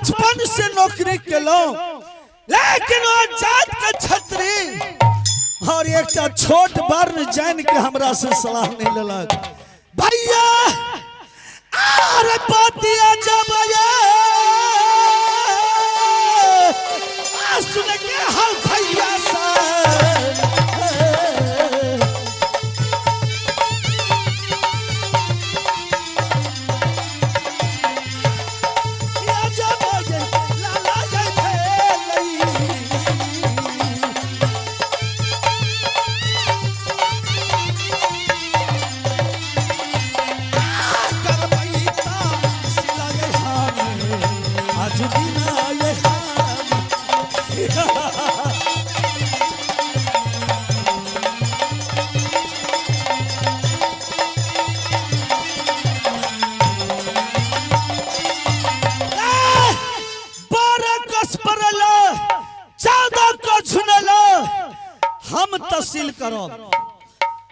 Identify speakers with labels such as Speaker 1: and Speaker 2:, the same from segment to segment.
Speaker 1: बचपन से नौकरी केलो लेकिन वो जात के छत्री और एक छोट वर्ण जान के हमरा से सलाह नहीं लेलक भैया अरे पतिया जब सुन के हम भैया सा हम तहसील करो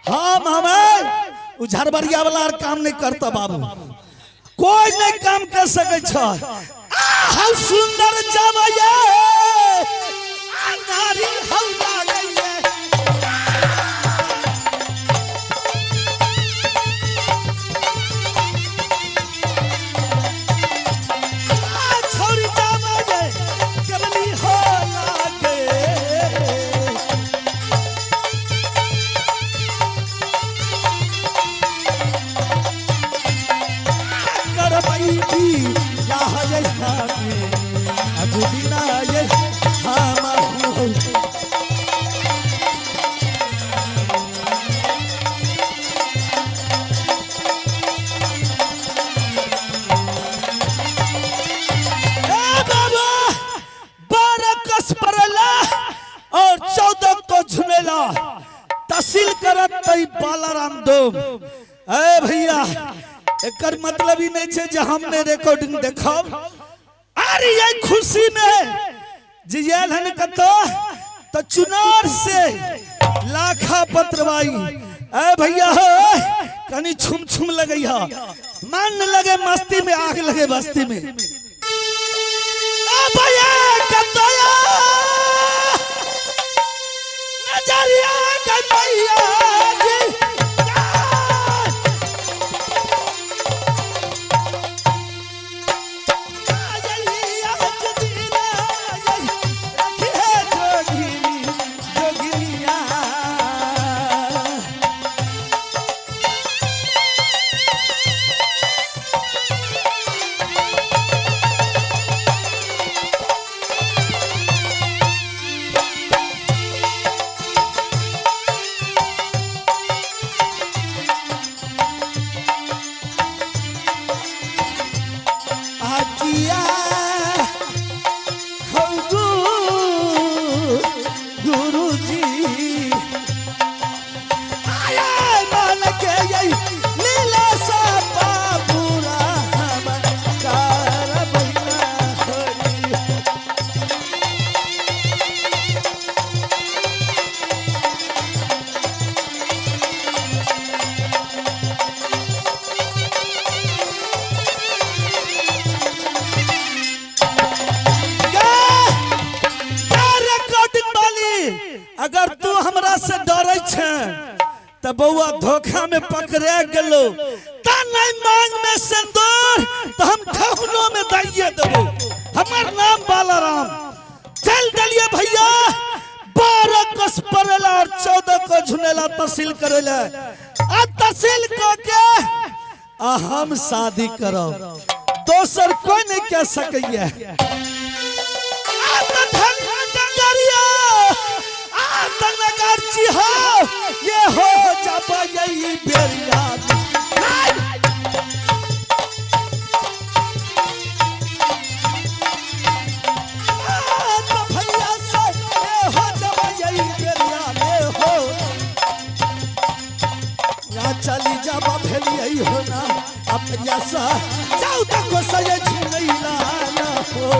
Speaker 1: हम हमें झरबरिया वाला काम नहीं करता बाबू कोई नहीं काम कर सके हम सुंदर जावैया नारी हम लागैया छोरी जावैया केवली हो लागे तहसील करत तई बालाराम दोम ए भैया एकर मतलब ही नहीं छे जे हमने रिकॉर्डिंग देखब अरे ये खुशी में जियल हन कतो तो चुनार से लाखा पत्रवाई ए भैया हो कनी छुम छुम लगैया मान लगे मस्ती में आग लगे बस्ती में ए भैया कतोया नजरिया के भैया जी अगर तू हमरा से डरे छे त बउआ धोखा में पकड़े गेलो त नहीं मांग में सिंदूर तो हम ठहुनो में दइए देबो हमर नाम बालाराम चल दलिए भैया 12 कस परेला और 14 को झुनेला तहसील करेला आ तहसील को के आ हम शादी करो दोसर कोई नहीं कह सकैया आ त धनिया डंगरिया तनगरची हो ये हो जब यही बेरिया तो भैया से ये हो जब यही बेरिया में हो या चली जब भेली यही हो ना अब भैया सा जाओ तक को सजे झुलैला ना हो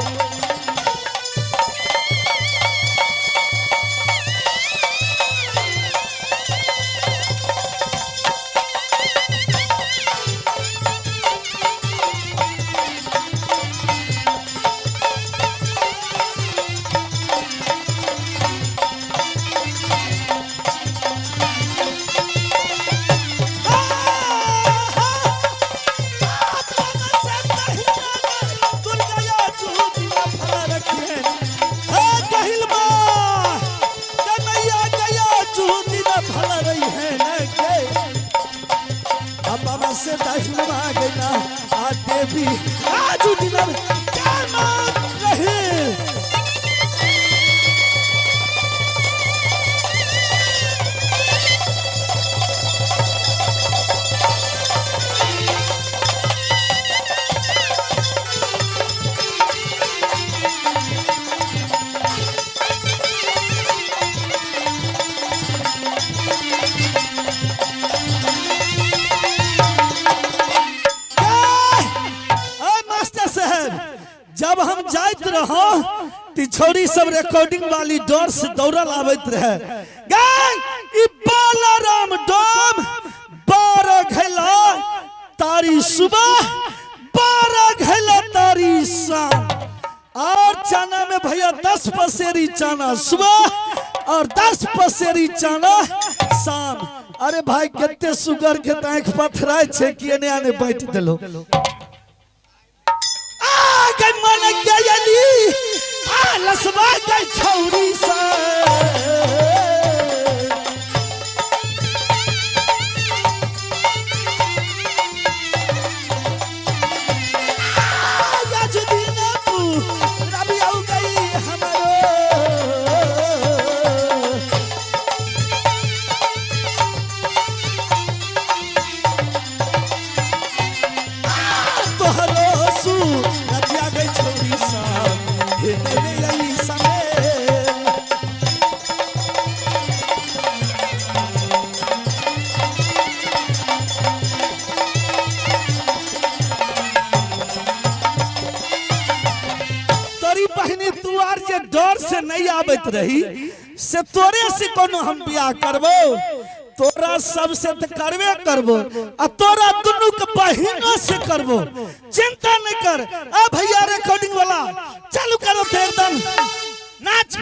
Speaker 1: जब हम जाइत रहो तिछौरी सब रिकॉर्डिंग वाली डोर से दौड़ल आवत रहे गाय ई बालाराम डोम 12 घैला तारी सुबह 12 घैला तारी शाम और चना में भैया 10 पसेरी चना सुबह और 10 पसेरी चना शाम। अरे भाई कितने सुगर के आंख पथराय छे कि एने आने बैठ देलो आ गई मन गयली आ लसबा गई छौरी सा डर से नहीं आबत रही से तोरे से कोनो हम बियाह करबो तोरा सबसे तो करबे करबो आ तोरा दुनू के बहिनों से करबो चिंता नहीं कर। अब भैया रिकॉर्डिंग वाला चालू करो एकदम नाच।